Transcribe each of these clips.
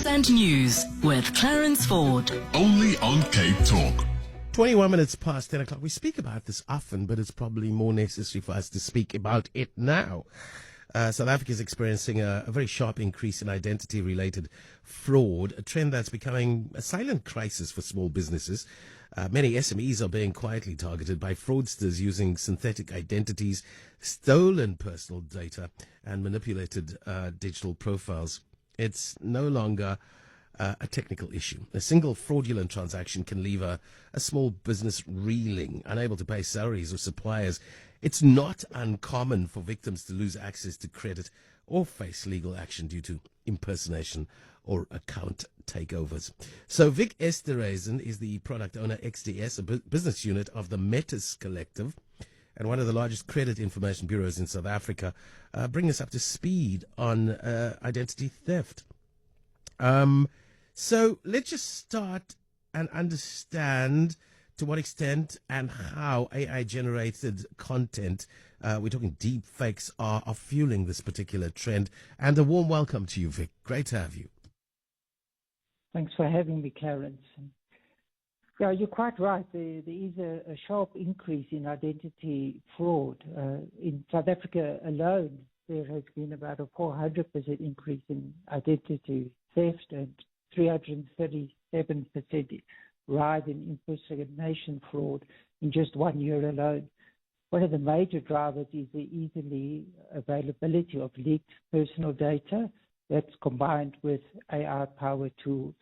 and News with Clarence Ford. Only on Cape Talk. 21 minutes past 10 o'clock. We speak about this often, but it's probably more necessary for us to speak about it now. South Africa is experiencing a very sharp increase in identity-related fraud, a trend that's becoming a silent crisis for small businesses. Many SMEs are being quietly targeted by fraudsters using synthetic identities, stolen personal data, and manipulated digital profiles. It's no longer a technical issue. A single fraudulent transaction can leave a small business reeling, unable to pay salaries or suppliers. It's not uncommon for victims to lose access to credit or face legal action due to impersonation or account takeovers. So Vic Esterhuizen is the product owner XDS, a business unit of the Metis Collective, and one of the largest credit information bureaus in South Africa. Bring us up to speed on identity theft. So let's just start and understand to what extent and how AI-generated content, we're talking deep fakes, are fueling this particular trend. And a warm welcome to you, Vic. Great to have you. Thanks for having me, Clarence. Yeah, you're quite right. There is a sharp increase in identity fraud. In South Africa alone, there has been about a 400% increase in identity theft and 337% rise in impersonation fraud in just 1 year alone. One of the major drivers is the easily availability of leaked personal data that's combined with AI-powered tools.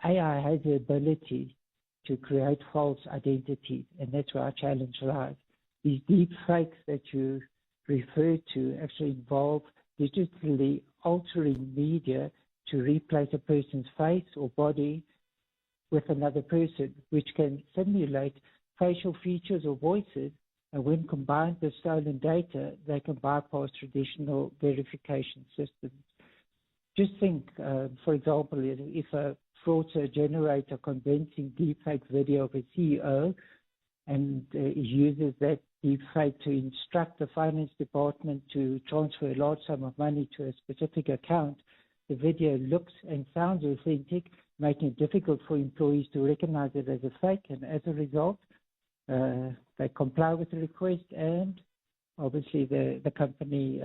AI has the ability to create false identities, and that's where our challenge lies. These deep fakes that you refer to actually involve digitally altering media to replace a person's face or body with another person, which can simulate facial features or voices, and when combined with stolen data, they can bypass traditional verification systems. Just think, for example, if a fraudster generates a convincing deepfake video of a CEO and uses that deepfake to instruct the finance department to transfer a large sum of money to a specific account, the video looks and sounds authentic, making it difficult for employees to recognize it as a fake, and as a result, they comply with the request, and obviously the company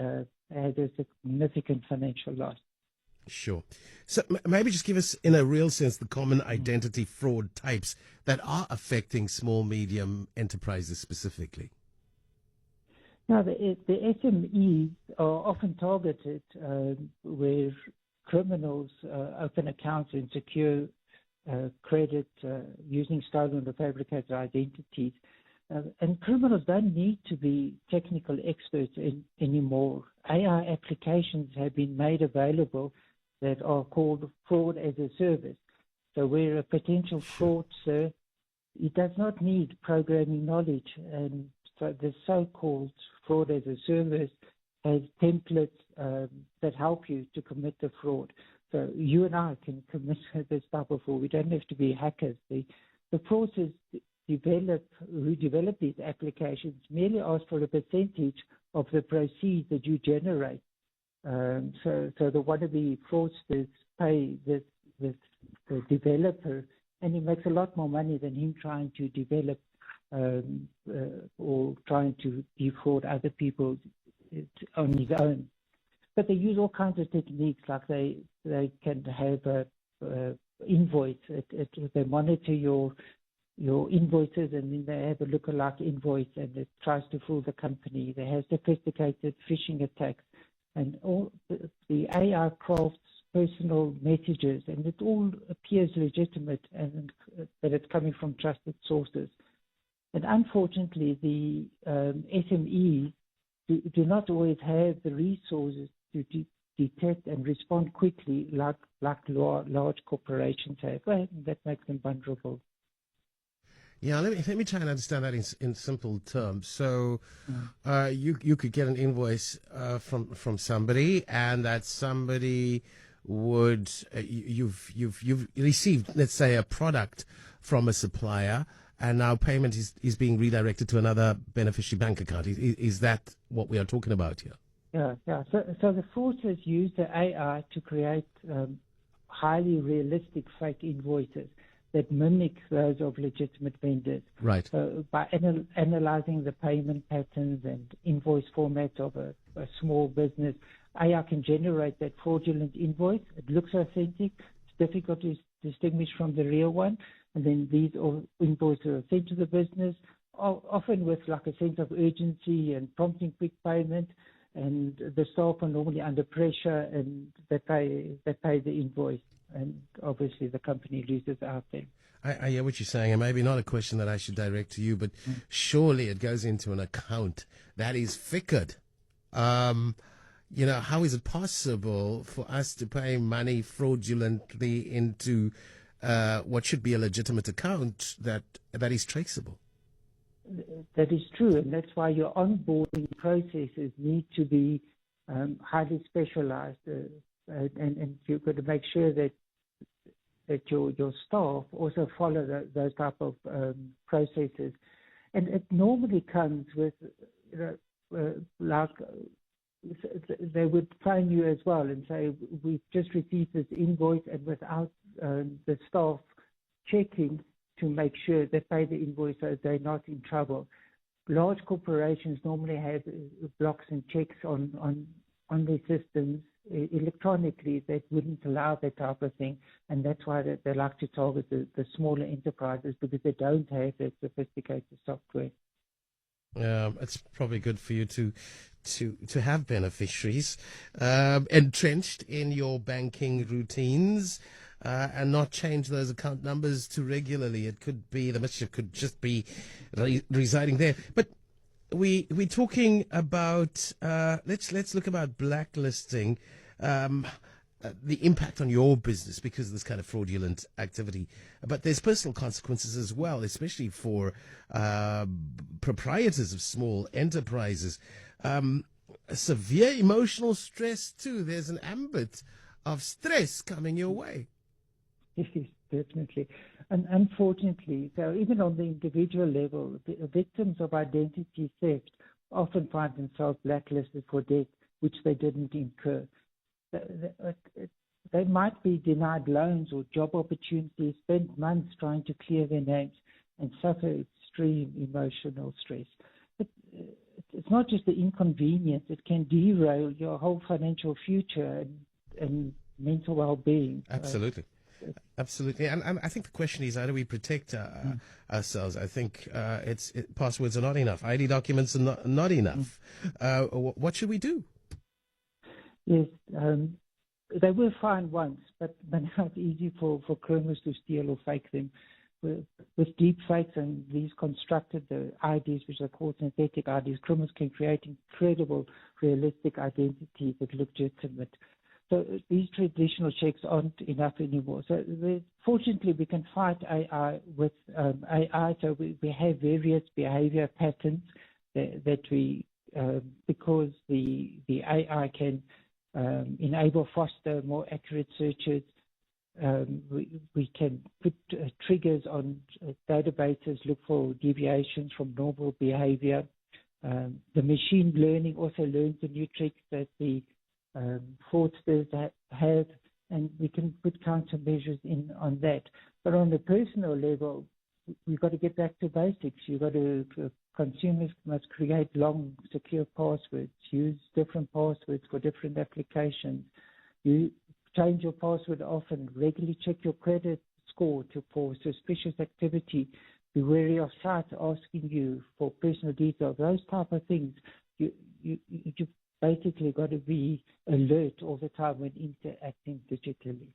has a significant financial loss. Sure. So maybe just give us, in a real sense, the common identity fraud types that are affecting small, medium enterprises specifically. Now, the SMEs are often targeted where criminals open accounts and secure credit using stolen or fabricated identities. And criminals don't need to be technical experts anymore. AI applications have been made available that are called fraud as a service. So where a potential fraudster, it does not need programming knowledge. And so the so-called fraud as a service has templates that help you to commit the fraud. So you and I can commit this type of fraud. We don't have to be hackers. The fraudsters who develop these applications merely ask for a percentage of the proceeds that you generate. So the wannabe fraudsters pay the developer, and he makes a lot more money than him trying to develop or trying to defraud other people on his own. But they use all kinds of techniques, like they can have a invoice. They monitor your invoices, and then they have a lookalike invoice, and it tries to fool the company. They have sophisticated phishing attacks, and all the AI crafts personal messages, and it all appears legitimate and that it's coming from trusted sources. And unfortunately, the SMEs do not always have the resources to detect and respond quickly like large corporations have. Well, that makes them vulnerable. Yeah, let me try and understand that in simple terms. So, you could get an invoice from somebody, and that somebody would you've received, let's say, a product from a supplier, and now payment is being redirected to another beneficiary bank account. Is that what we are talking about here? Yeah. So the fraudsters use the AI to create highly realistic fake invoices that mimic those of legitimate vendors. Right. By analyzing the payment patterns and invoice formats of a small business, AI can generate that fraudulent invoice. It looks authentic. It's difficult to distinguish from the real one. And then these invoices are sent to the business, often with like a sense of urgency and prompting quick payment. And the staff are normally under pressure, and they pay the invoice. And obviously the company loses out then. I hear what you're saying, and maybe not a question that I should direct to you, but surely it goes into an account that is figured. How is it possible for us to pay money fraudulently into what should be a legitimate account that is traceable? That is true, and that's why your onboarding processes need to be highly specialized, and you've got to make sure that your staff also follow those type of processes. And it normally comes with, they would phone you as well and say, we've just received this invoice, and without the staff checking to make sure they pay the invoice so they're not in trouble. Large corporations normally have blocks and checks on their systems electronically that wouldn't allow that type of thing, and that's why they like to target the smaller enterprises, because they don't have that sophisticated software. It's probably good for you to have beneficiaries entrenched in your banking routines and not change those account numbers too regularly. It could be the mischief could just be residing there. But we're talking about let's look about blacklisting. The impact on your business because of this kind of fraudulent activity. But there's personal consequences as well, especially for proprietors of small enterprises. Severe emotional stress too. There's an ambit of stress coming your way. Yes, definitely. And unfortunately, so even on the individual level, the victims of identity theft often find themselves blacklisted for debt which they didn't incur. They might be denied loans or job opportunities, spend months trying to clear their names, and suffer extreme emotional stress. But it's not just the inconvenience, it can derail your whole financial future and mental well-being. Absolutely. Absolutely. And I think the question is, how do we protect ourselves? I think passwords are not enough. ID documents are not enough. What should we do? Yes, they were fine once, but now it's easy for criminals to steal or fake them. With deep fakes and these constructed IDs, which are called synthetic IDs, criminals can create incredible, realistic identities that look legitimate. So these traditional checks aren't enough anymore. So fortunately, we can fight AI with AI. So we have various behavior patterns that we, because the AI can enable faster, more accurate searches. We can put triggers on databases, look for deviations from normal behavior. The machine learning also learns the new tricks that the fraudsters have, and we can put countermeasures in on that. But on the personal level, we've got to get back to basics. Consumers must create long, secure passwords, use different passwords for different applications. You change your password often, regularly check your credit score for suspicious activity. Be wary of sites asking you for personal details. Those type of things, you basically got to be alert all the time when interacting digitally.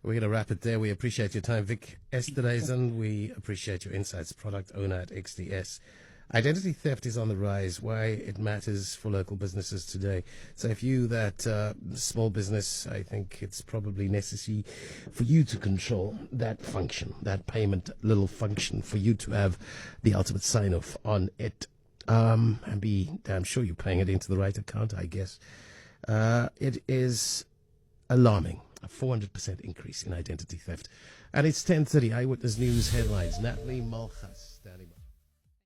We're going to wrap it there. We appreciate your time, Vic Esterhuizen. We appreciate your insights, product owner at XDS. Identity theft is on the rise. Why it matters for local businesses today. So if you, that small business, I think it's probably necessary for you to control that function, that payment little function, for you to have the ultimate sign-off on it. And be damn sure you're paying it into the right account, I guess. It is alarming. A 400% increase in identity theft. And it's 10:30. Eyewitness News headlines. Natalie Malchus standing by.